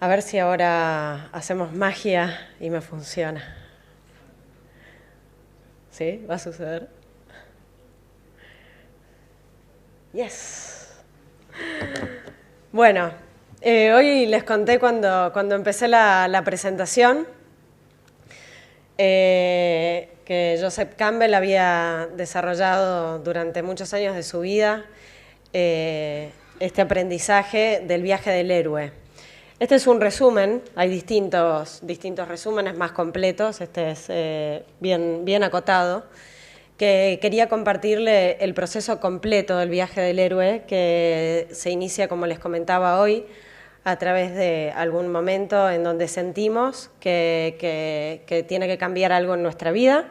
A ver si ahora hacemos magia y me funciona. ¿Sí? ¿Va a suceder? Yes. Bueno, hoy les conté cuando empecé la presentación que Joseph Campbell había desarrollado durante muchos años de su vida este aprendizaje del viaje del héroe. Este es un resumen, hay distintos resúmenes más completos, este es bien acotado, que quería compartirle el proceso completo del viaje del héroe, que se inicia, como les comentaba hoy, a través de algún momento en donde sentimos que tiene que cambiar algo en nuestra vida,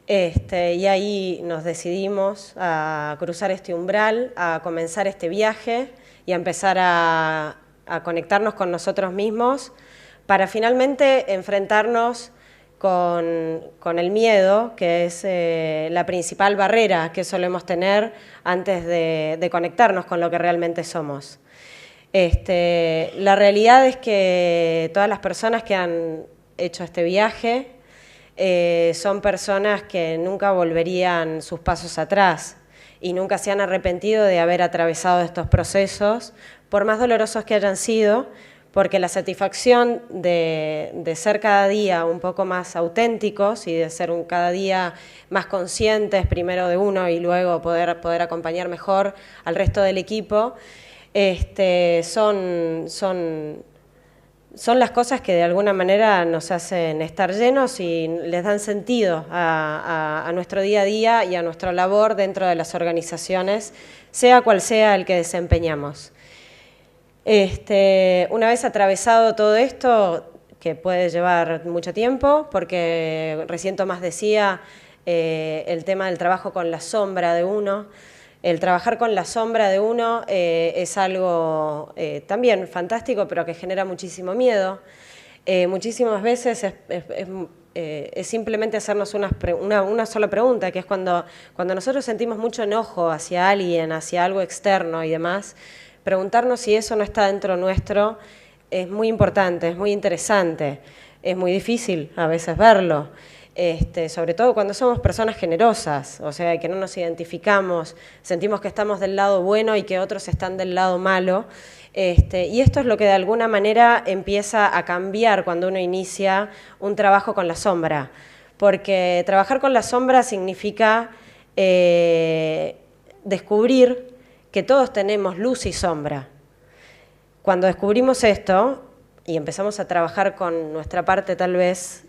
y ahí nos decidimos a cruzar este umbral, a comenzar este viaje y a empezar a conectarnos con nosotros mismos para finalmente enfrentarnos con el miedo, que es la principal barrera que solemos tener antes de conectarnos con lo que realmente somos. La realidad es que todas las personas que han hecho este viaje son personas que nunca volverían sus pasos atrás y nunca se han arrepentido de haber atravesado estos procesos, por más dolorosos que hayan sido, porque la satisfacción de ser cada día un poco más auténticos y de ser cada día más conscientes, primero de uno y luego poder acompañar mejor al resto del equipo, son las cosas que de alguna manera nos hacen estar llenos y les dan sentido a nuestro día a día y a nuestra labor dentro de las organizaciones, sea cual sea el que desempeñamos. Una vez atravesado todo esto, que puede llevar mucho tiempo, porque recién Tomás decía el tema del trabajo con la sombra de uno. El trabajar con la sombra de uno es algo también fantástico, pero que genera muchísimo miedo. Muchísimas veces es simplemente hacernos una sola pregunta, que es cuando nosotros sentimos mucho enojo hacia alguien, hacia algo externo y demás, preguntarnos si eso no está dentro nuestro es muy importante, es muy interesante, es muy difícil a veces verlo. Sobre todo cuando somos personas generosas, o sea, que no nos identificamos, sentimos que estamos del lado bueno y que otros están del lado malo, y esto es lo que de alguna manera empieza a cambiar cuando uno inicia un trabajo con la sombra, porque trabajar con la sombra significa descubrir que todos tenemos luz y sombra. Cuando descubrimos esto y empezamos a trabajar con nuestra parte tal vez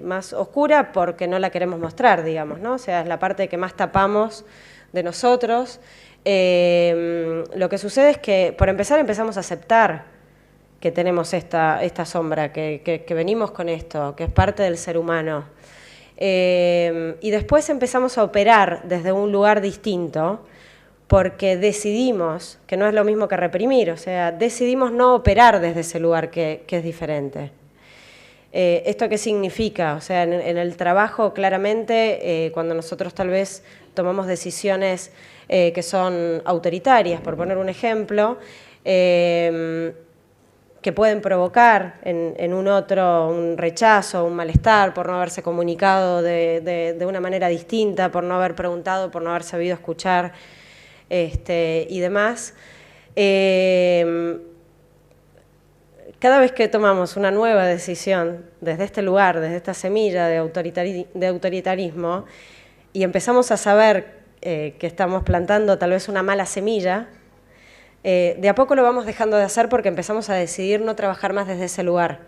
más oscura porque no la queremos mostrar, digamos, ¿no? O sea, es la parte que más tapamos de nosotros. Lo que sucede es que, por empezar, empezamos a aceptar que tenemos esta sombra, que venimos con esto, que es parte del ser humano. Y después empezamos a operar desde un lugar distinto, porque decidimos, que no es lo mismo que reprimir, o sea, decidimos no operar desde ese lugar que es diferente. ¿Esto qué significa? O sea, en el trabajo, claramente, cuando nosotros tal vez tomamos decisiones que son autoritarias, por poner un ejemplo, que pueden provocar en un otro un rechazo, un malestar por no haberse comunicado de una manera distinta, por no haber preguntado, por no haber sabido escuchar, y demás. Cada vez que tomamos una nueva decisión desde este lugar, desde esta semilla de autoritarismo, y empezamos a saber que estamos plantando tal vez una mala semilla, de a poco lo vamos dejando de hacer porque empezamos a decidir no trabajar más desde ese lugar.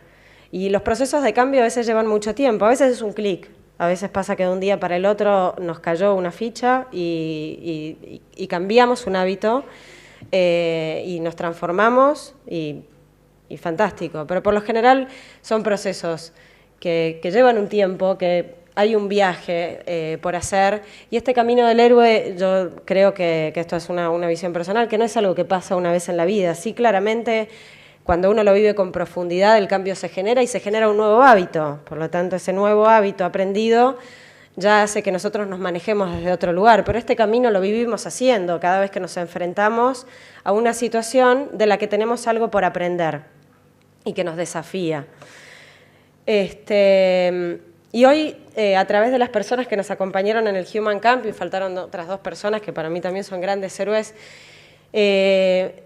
Y los procesos de cambio a veces llevan mucho tiempo, a veces es un clic. A veces pasa que de un día para el otro nos cayó una ficha y cambiamos un hábito y nos transformamos y fantástico. Pero por lo general son procesos que llevan un tiempo, que hay un viaje por hacer. Y este camino del héroe, yo creo que esto es una visión personal, que no es algo que pasa una vez en la vida. Sí, claramente, cuando uno lo vive con profundidad, el cambio se genera y se genera un nuevo hábito. Por lo tanto, ese nuevo hábito aprendido ya hace que nosotros nos manejemos desde otro lugar. Pero este camino lo vivimos haciendo cada vez que nos enfrentamos a una situación de la que tenemos algo por aprender. y que nos desafía. Y hoy, a través de las personas que nos acompañaron en el Human Camp, y faltaron otras 2 personas que para mí también son grandes héroes, que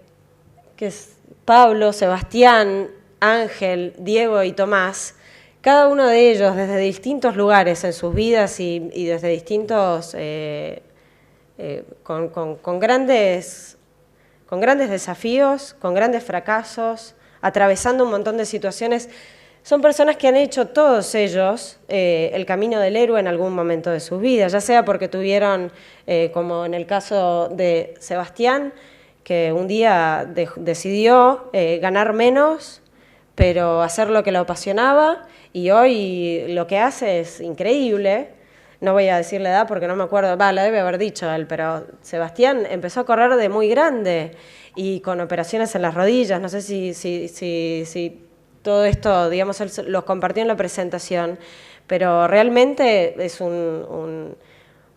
es Pablo, Sebastián, Ángel, Diego y Tomás, cada uno de ellos desde distintos lugares en sus vidas y desde distintos, con grandes desafíos, con grandes fracasos, atravesando un montón de situaciones. Son personas que han hecho todos ellos el camino del héroe en algún momento de sus vidas, ya sea porque tuvieron, como en el caso de Sebastián, que un día decidió ganar menos, pero hacer lo que lo apasionaba, y hoy lo que hace es increíble. No voy a decir la edad porque no me acuerdo, la debe haber dicho él, pero Sebastián empezó a correr de muy grande y con operaciones en las rodillas. No sé si todo esto, digamos, él los compartió en la presentación, pero realmente es un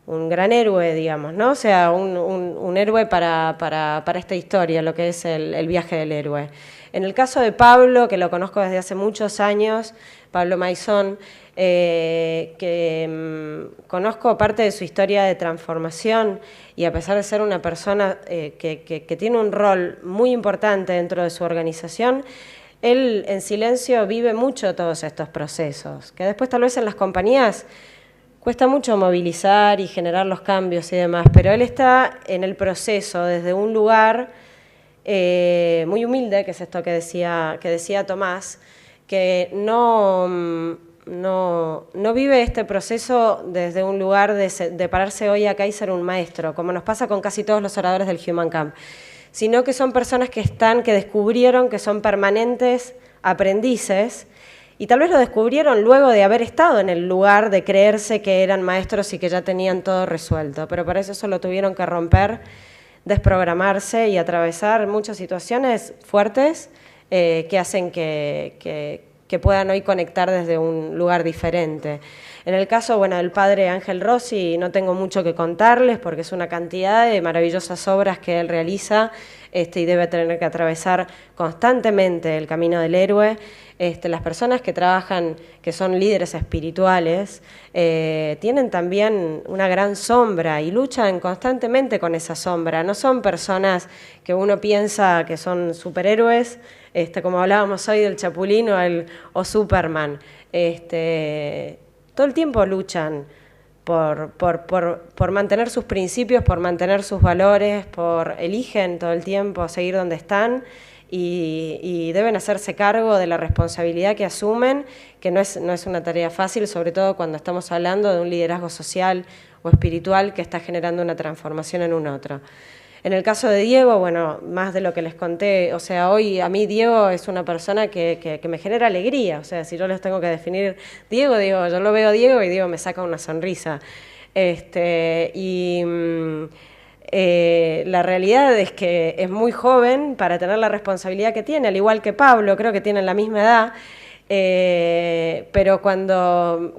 gran héroe, digamos, ¿no? O sea, un héroe para esta historia, lo que es el viaje del héroe. En el caso de Pablo, que lo conozco desde hace muchos años, Pablo Maizón, conozco parte de su historia de transformación, y a pesar de ser una persona que tiene un rol muy importante dentro de su organización, él en silencio vive mucho todos estos procesos, que después tal vez en las compañías cuesta mucho movilizar y generar los cambios y demás, pero él está en el proceso desde un lugar muy humilde, que es esto que decía Tomás, que no vive este proceso desde un lugar de pararse hoy acá y ser un maestro, como nos pasa con casi todos los oradores del Human Camp, sino que son personas que descubrieron que son permanentes aprendices, y tal vez lo descubrieron luego de haber estado en el lugar de creerse que eran maestros y que ya tenían todo resuelto, pero para eso solo tuvieron que romper, desprogramarse y atravesar muchas situaciones fuertes que hacen que puedan hoy conectar desde un lugar diferente. En el caso, del padre Ángel Rossi, no tengo mucho que contarles porque es una cantidad de maravillosas obras que él realiza y debe tener que atravesar constantemente el camino del héroe. Las personas que trabajan, que son líderes espirituales, tienen también una gran sombra y luchan constantemente con esa sombra. No son personas que uno piensa que son superhéroes, como hablábamos hoy del Chapulín o Superman. Todo el tiempo luchan por mantener sus principios, por mantener sus valores, eligen todo el tiempo seguir donde están y deben hacerse cargo de la responsabilidad que asumen, que no es una tarea fácil, sobre todo cuando estamos hablando de un liderazgo social o espiritual que está generando una transformación en un otro. En el caso de Diego, más de lo que les conté, o sea, hoy a mí Diego es una persona que me genera alegría, o sea, si yo les tengo que definir Diego, yo lo veo a Diego y Diego me saca una sonrisa. La realidad es que es muy joven para tener la responsabilidad que tiene, al igual que Pablo, creo que tienen la misma edad, pero cuando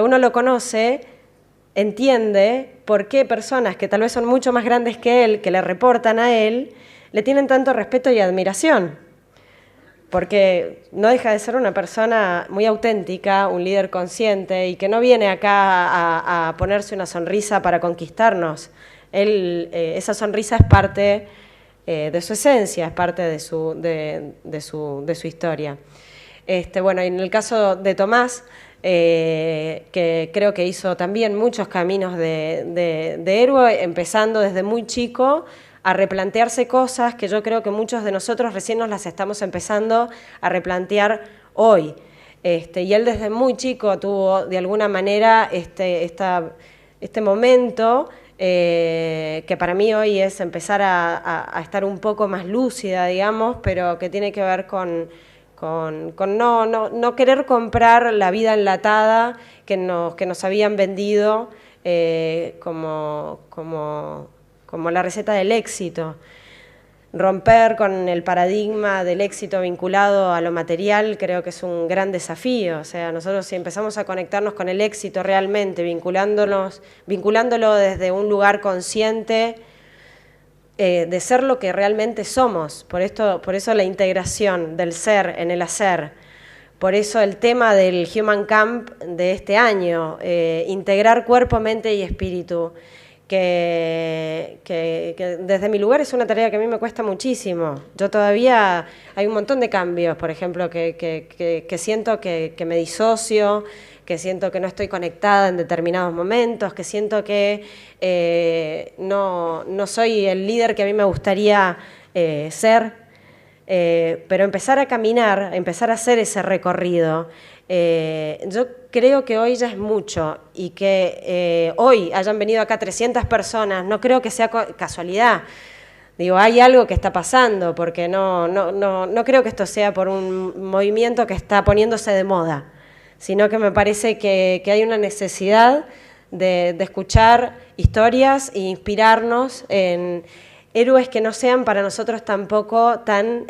uno lo conoce, entiende por qué personas que tal vez son mucho más grandes que él, que le reportan a él, le tienen tanto respeto y admiración. Porque no deja de ser una persona muy auténtica, un líder consciente y que no viene acá a ponerse una sonrisa para conquistarnos. Esa sonrisa es parte de su esencia, es parte de su historia. Y en el caso de Tomás, que creo que hizo también muchos caminos de héroe, empezando desde muy chico a replantearse cosas que yo creo que muchos de nosotros recién nos las estamos empezando a replantear hoy. Y él desde muy chico tuvo de alguna manera este momento que para mí hoy es empezar a estar un poco más lúcida, digamos, pero que tiene que ver con no querer comprar la vida enlatada que nos habían vendido como la receta del éxito. Romper con el paradigma del éxito vinculado a lo material creo que es un gran desafío. O sea, nosotros si empezamos a conectarnos con el éxito realmente, vinculándolo desde un lugar consciente, de ser lo que realmente somos. Por eso la integración del ser en el hacer. Por eso el tema del Human Camp de este año, integrar cuerpo, mente y espíritu, que desde mi lugar es una tarea que a mí me cuesta muchísimo. Yo todavía hay un montón de cambios, por ejemplo, que siento que me disocio, que siento que no estoy conectada en determinados momentos, que siento que no soy el líder que a mí me gustaría ser. Pero empezar a caminar, empezar a hacer ese recorrido, yo creo que hoy ya es mucho y que hoy hayan venido acá 300 personas, no creo que sea casualidad. Digo, hay algo que está pasando, porque no creo que esto sea por un movimiento que está poniéndose de moda, sino que me parece que hay una necesidad de escuchar historias e inspirarnos en héroes que no sean para nosotros tampoco tan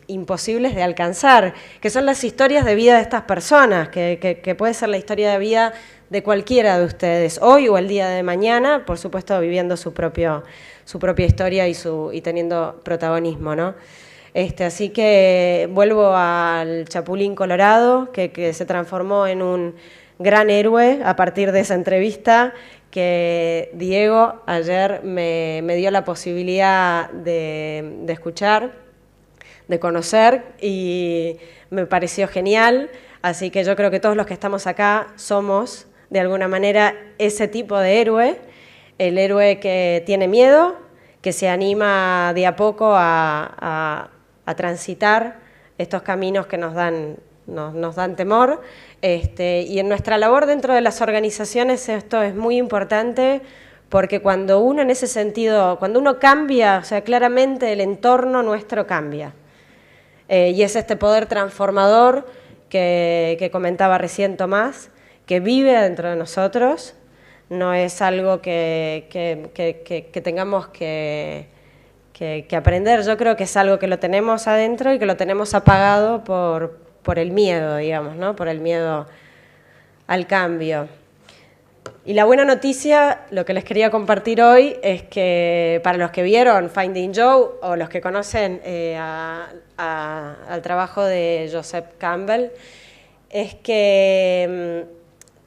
imposibles de alcanzar, que son las historias de vida de estas personas, que puede ser la historia de vida de cualquiera de ustedes, hoy o el día de mañana, por supuesto viviendo su propia historia y teniendo protagonismo, ¿no? Así que vuelvo al Chapulín Colorado, que se transformó en un gran héroe a partir de esa entrevista, que Diego ayer me dio la posibilidad de escuchar, de conocer, y me pareció genial. Así que yo creo que todos los que estamos acá somos, de alguna manera, ese tipo de héroe, el héroe que tiene miedo, que se anima de a poco a transitar estos caminos que nos dan temor. Y en nuestra labor dentro de las organizaciones esto es muy importante, porque cuando uno en ese sentido, cuando uno cambia, o sea, claramente el entorno nuestro cambia. Y es este poder transformador que comentaba recién Tomás, que vive dentro de nosotros, no es algo que tengamos que aprender. Yo creo que es algo que lo tenemos adentro y que lo tenemos apagado por el miedo, digamos, ¿no? Por el miedo al cambio. Y la buena noticia, lo que les quería compartir hoy, es que para los que vieron Finding Joe o los que conocen al trabajo de Joseph Campbell, es que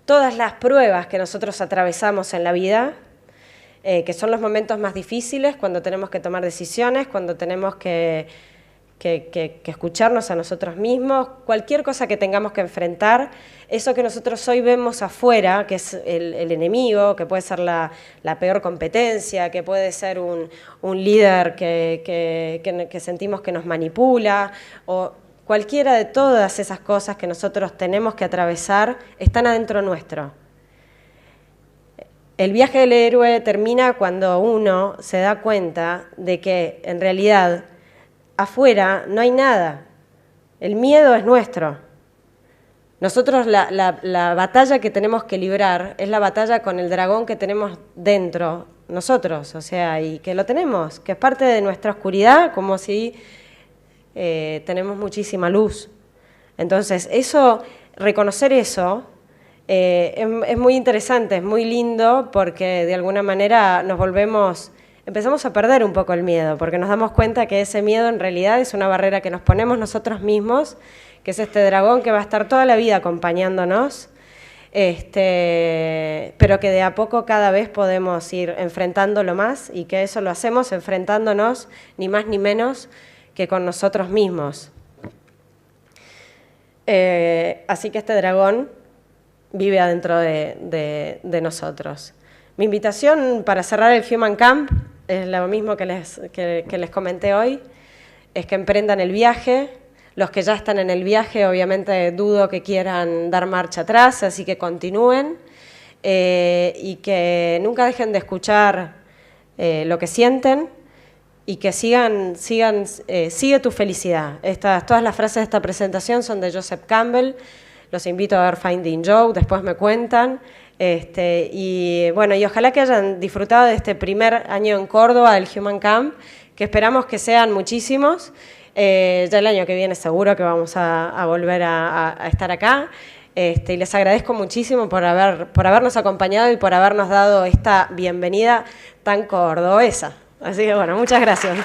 todas las pruebas que nosotros atravesamos en la vida, que son los momentos más difíciles, cuando tenemos que tomar decisiones, cuando tenemos que escucharnos a nosotros mismos, cualquier cosa que tengamos que enfrentar, eso que nosotros hoy vemos afuera, que es el enemigo, que puede ser la peor competencia, que puede ser un líder que sentimos que nos manipula, o cualquiera de todas esas cosas que nosotros tenemos que atravesar, están adentro nuestro. El viaje del héroe termina cuando uno se da cuenta de que en realidad afuera no hay nada, el miedo es nuestro. Nosotros la batalla que tenemos que librar es la batalla con el dragón que tenemos dentro nosotros, o sea, y que lo tenemos, que es parte de nuestra oscuridad, como si tenemos muchísima luz. Entonces, reconocer eso es muy interesante, es muy lindo, porque de alguna manera empezamos a perder un poco el miedo, porque nos damos cuenta que ese miedo en realidad es una barrera que nos ponemos nosotros mismos, que es este dragón que va a estar toda la vida acompañándonos, pero que de a poco cada vez podemos ir enfrentándolo más, y que eso lo hacemos enfrentándonos ni más ni menos que con nosotros mismos. Así que este dragón vive adentro de nosotros. Mi invitación para cerrar el Human Camp es lo mismo que les comenté hoy, es que emprendan el viaje. Los que ya están en el viaje, obviamente dudo que quieran dar marcha atrás, así que continúen, y que nunca dejen de escuchar lo que sienten, y que sigue tu felicidad. Todas las frases de esta presentación son de Joseph Campbell. Los invito a ver Finding Joe, después me cuentan. Y ojalá que hayan disfrutado de este primer año en Córdoba del Human Camp, que esperamos que sean muchísimos. Ya el año que viene seguro que vamos a volver a estar acá. Y les agradezco muchísimo por habernos acompañado y por habernos dado esta bienvenida tan cordobesa. Así que bueno, muchas gracias.